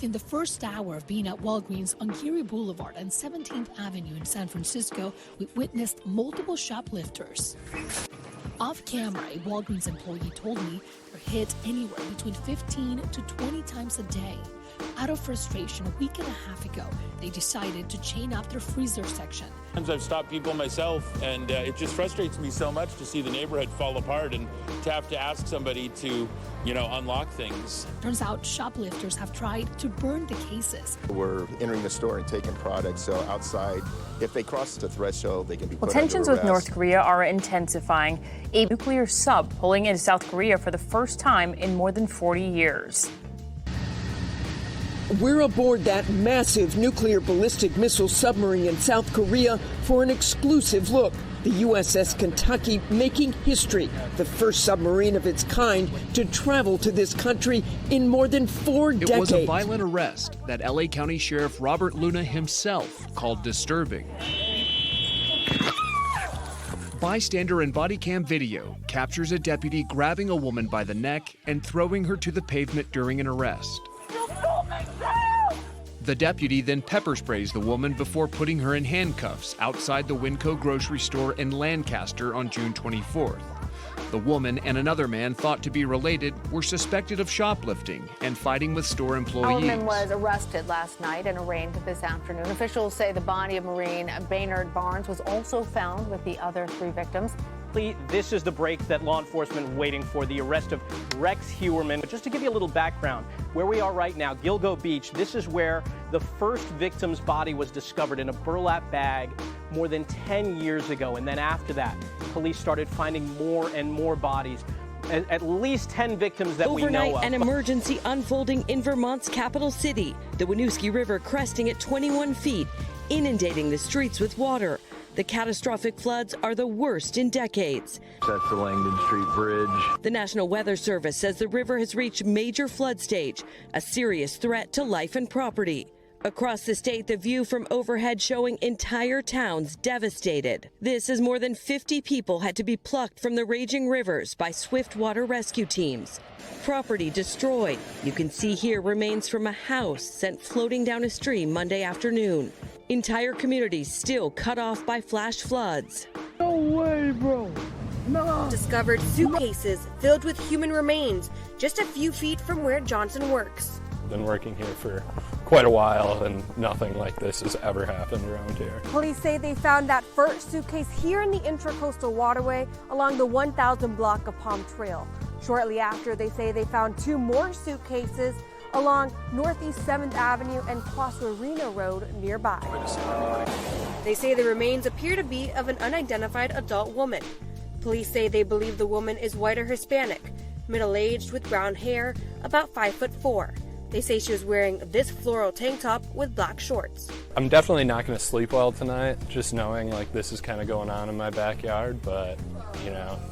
In the first hour of being at Walgreens on Geary Boulevard and 17th Avenue in San Francisco, we witnessed multiple shoplifters. Off camera, a Walgreens employee told me they're hit anywhere between 15 to 20 times a day. Out of frustration, a week and a half ago, they decided to chain up their freezer section. Sometimes I've stopped people myself, and it just frustrates me so much to see the neighborhood fall apart and to have to ask somebody to, unlock things. Turns out shoplifters have tried to burn the cases. We're entering the store and taking products, so outside, if they cross the threshold, they can be put under tensions arrest. with North Korea are intensifying. A nuclear sub pulling into South Korea for the first time in more than 40 years. We're aboard that massive nuclear ballistic missile submarine in South Korea for an exclusive look. The USS Kentucky making history, the first submarine of its kind to travel to this country in more than 4 decades. It was a violent arrest that LA County Sheriff Robert Luna himself called disturbing. Bystander and body cam video captures a deputy grabbing a woman by the neck and throwing her to the pavement during an arrest. The deputy then pepper sprays the woman before putting her in handcuffs outside the Winco grocery store in Lancaster on June 24th. The woman and another man thought to be related were suspected of shoplifting and fighting with store employees. A woman was arrested last night and arraigned this afternoon. Officials say the body of Marine Baynard Barnes was also found with the other 3 victims. This is the break that law enforcement waiting for, the arrest of Rex Hewerman. But just to give you a little background, where we are right now, Gilgo Beach, this is where the first victim's body was discovered in a burlap bag more than 10 years ago. And then after that, police started finding more and more bodies. At least 10 victims that we know of. Overnight, an emergency unfolding in Vermont's capital city. The Winooski River cresting at 21 feet, inundating the streets with water. The catastrophic floods are the worst in decades. That's the Langdon Street Bridge. The National Weather Service says the river has reached major flood stage, a serious threat to life and property. Across the state, the view from overhead showing entire towns devastated. This as more than 50 people had to be plucked from the raging rivers by swift water rescue teams. Property destroyed. You can see here remains from a house sent floating down a stream Monday afternoon. Entire communities still cut off by flash floods. No way, bro. No. Discovered suitcases filled with human remains just a few feet from where Johnson works. Been working here for quite a while and nothing like this has ever happened around here. Police say they found that first suitcase here in the Intracoastal Waterway along the 1,000 block of Palm Trail. Shortly after, they say they found 2 more suitcases along Northeast 7th Avenue and Quasarina Road nearby. They say the remains appear to be of an unidentified adult woman. Police say they believe the woman is white or Hispanic, middle-aged with brown hair, about 5'4". They say she was wearing this floral tank top with black shorts. I'm definitely not going to sleep well tonight, just knowing like this is kind of going on in my backyard, but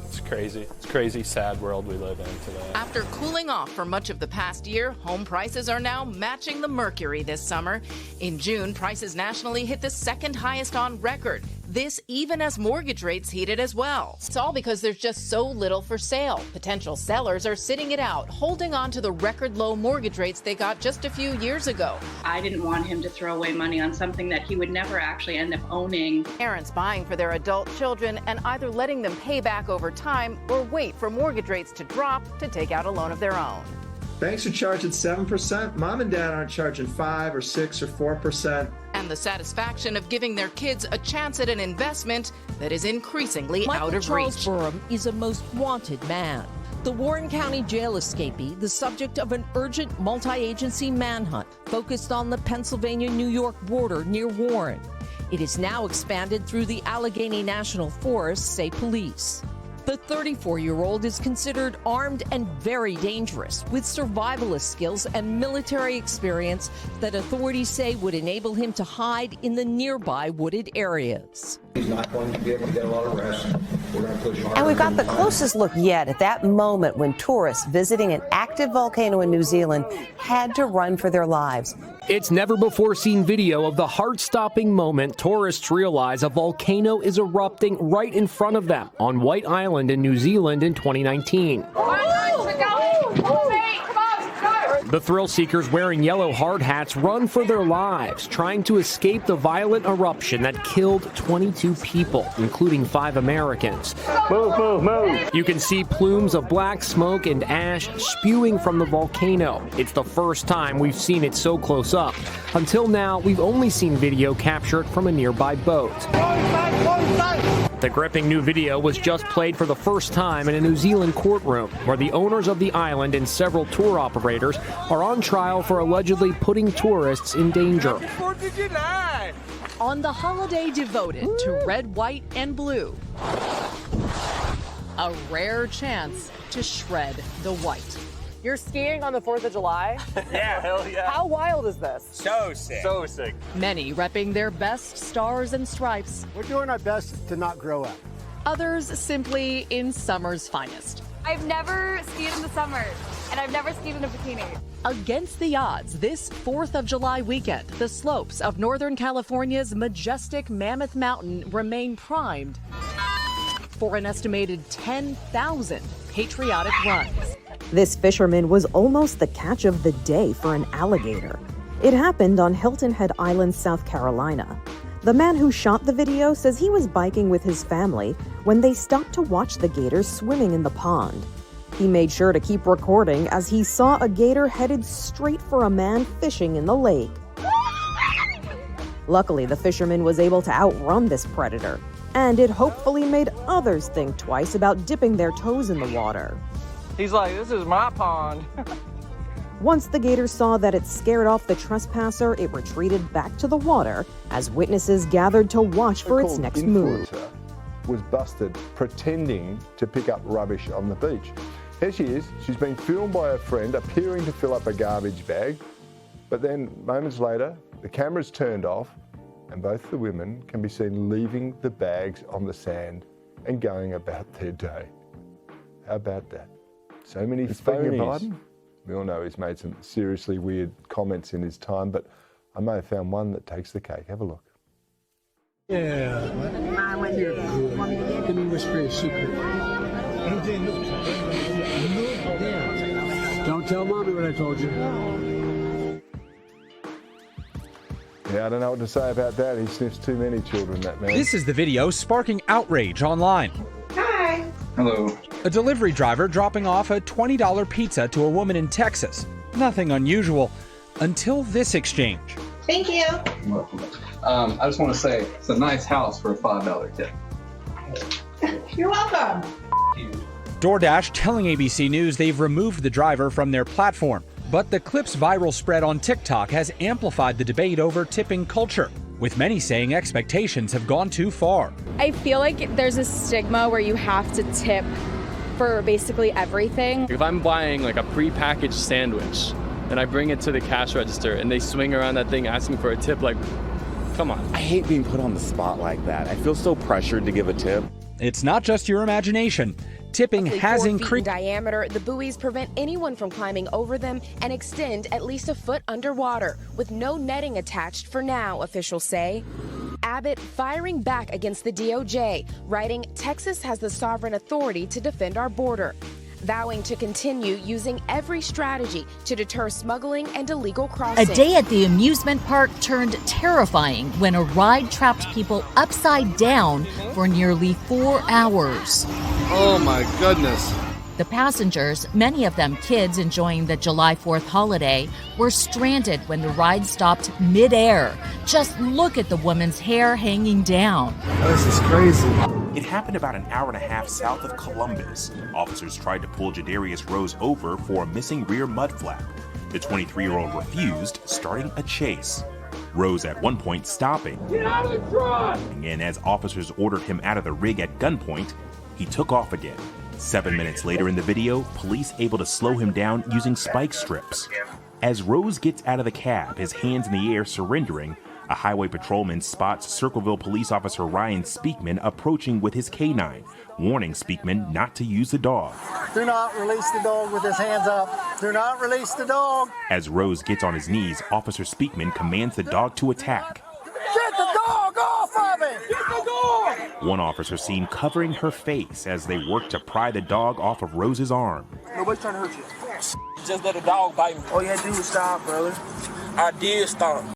it's crazy. It's a crazy, sad world we live in today. After cooling off for much of the past year, home prices are now matching the mercury this summer. In June, prices nationally hit the 2nd highest on record. This even as mortgage rates heated as well. It's all because there's just so little for sale. Potential sellers are sitting it out, holding on to the record low mortgage rates they got just a few years ago. I didn't want him to throw away money on something that he would never actually end up owning. Parents buying for their adult children and either letting them pay back over time or wait for mortgage rates to drop to take out a loan of their own. Banks are charging 7%. Mom and dad aren't charging 5 or 6 or 4%. And the satisfaction of giving their kids a chance at an investment that is increasingly out of Charles reach. Burham is a most wanted man. The Warren County jail escapee, the subject of an urgent multi-agency manhunt focused on the Pennsylvania-New York border near Warren. It is now expanded through the Allegheny National Forest, say police. The 34-year-old is considered armed and very dangerous, with survivalist skills and military experience that authorities say would enable him to hide in the nearby wooded areas. He's not going to be able to get a lot of rest. We're going to push hard. And we've got the closest look yet at that moment when tourists visiting an active volcano in New Zealand had to run for their lives. It's never-before-seen video of the heart-stopping moment tourists realize a volcano is erupting right in front of them on White Island in New Zealand in 2019. The thrill seekers wearing yellow hard hats run for their lives, trying to escape the violent eruption that killed 22 people, including 5 Americans. Move, move, move. You can see plumes of black smoke and ash spewing from the volcano. It's the first time we've seen it so close up. Until now, we've only seen video captured from a nearby boat. The gripping new video was just played for the first time in a New Zealand courtroom, where the owners of the island and several tour operators are on trial for allegedly putting tourists in danger. On the holiday devoted to red, white, and blue, a rare chance to shred the white. You're skiing on the 4th of July? Yeah, hell yeah. How wild is this? So sick. So sick. Many repping their best stars and stripes. We're doing our best to not grow up. Others simply in summer's finest. I've never skied in the summer, and I've never skied in a bikini. Against the odds, this 4th of July weekend, the slopes of Northern California's majestic Mammoth Mountain remain primed for an estimated 10,000 patriotic runs. This fisherman was almost the catch of the day for an alligator. It happened on Hilton Head Island, South Carolina. The man who shot the video says he was biking with his family when they stopped to watch the gators swimming in the pond. He made sure to keep recording as he saw a gator headed straight for a man fishing in the lake. Luckily, the fisherman was able to outrun this predator, and it hopefully made others think twice about dipping their toes in the water. He's like, this is my pond. Once the gator saw that it scared off the trespasser, it retreated back to the water as witnesses gathered to watch for its next move. Was busted pretending to pick up rubbish on the beach. Here she is. She's been filmed by a friend appearing to fill up a garbage bag. But then moments later, the camera's turned off and both the women can be seen leaving the bags on the sand and going about their day. How about that? So many phonies. We all know he's made some seriously weird comments in his time, but I may have found one that takes the cake. Have a look. Yeah. You're good. Let me whisper a secret. Don't tell Mommy what I told you. Yeah, I don't know what to say about that. He sniffs too many children, that man. This is the video sparking outrage online. Hi. Hello. A delivery driver dropping off a $20 pizza to a woman in Texas. Nothing unusual until this exchange. Thank you. You're welcome. I just want to say it's a nice house for a $5 tip. You're welcome. DoorDash telling ABC News they've removed the driver from their platform. But the clip's viral spread on TikTok has amplified the debate over tipping culture, with many saying expectations have gone too far. I feel like there's a stigma where you have to tip for basically everything. If I'm buying like a prepackaged sandwich and I bring it to the cash register and they swing around that thing asking for a tip, like, come on. I hate being put on the spot like that. I feel so pressured to give a tip. It's not just your imagination. Tipping has increased. In diameter, the buoys prevent anyone from climbing over them and extend at least a foot underwater, with no netting attached for now, officials say. Abbott firing back against the DOJ, writing, Texas has the sovereign authority to defend our border, vowing to continue using every strategy to deter smuggling and illegal crossing. A day at the amusement park turned terrifying when a ride trapped people upside down for nearly 4 hours. Oh my goodness. The passengers, many of them kids enjoying the July 4th holiday, were stranded when the ride stopped midair. Just look at the woman's hair hanging down. This is crazy. It happened about an hour and a half south of Columbus. Officers tried to pull Jadarius Rose over for a missing rear mud flap. The 23-year-old refused, starting a chase. Rose at one point stopping. Get out of the truck! And as officers ordered him out of the rig at gunpoint, he took off again. 7 minutes later in the video, police able to slow him down using spike strips. As Rose gets out of the cab, his hands in the air surrendering, a highway patrolman spots Circleville police officer Ryan Speakman approaching with his canine, warning Speakman not to use the dog. Do not release the dog with his hands up. Do not release the dog. As Rose gets on his knees, Officer Speakman commands the dog to attack. Get the dog off of him! Get the dog! One officer seen covering her face as they work to pry the dog off of Rose's arm. Nobody's trying to hurt you. Just let a dog bite me. All you had to do was stop, brother. I did stop.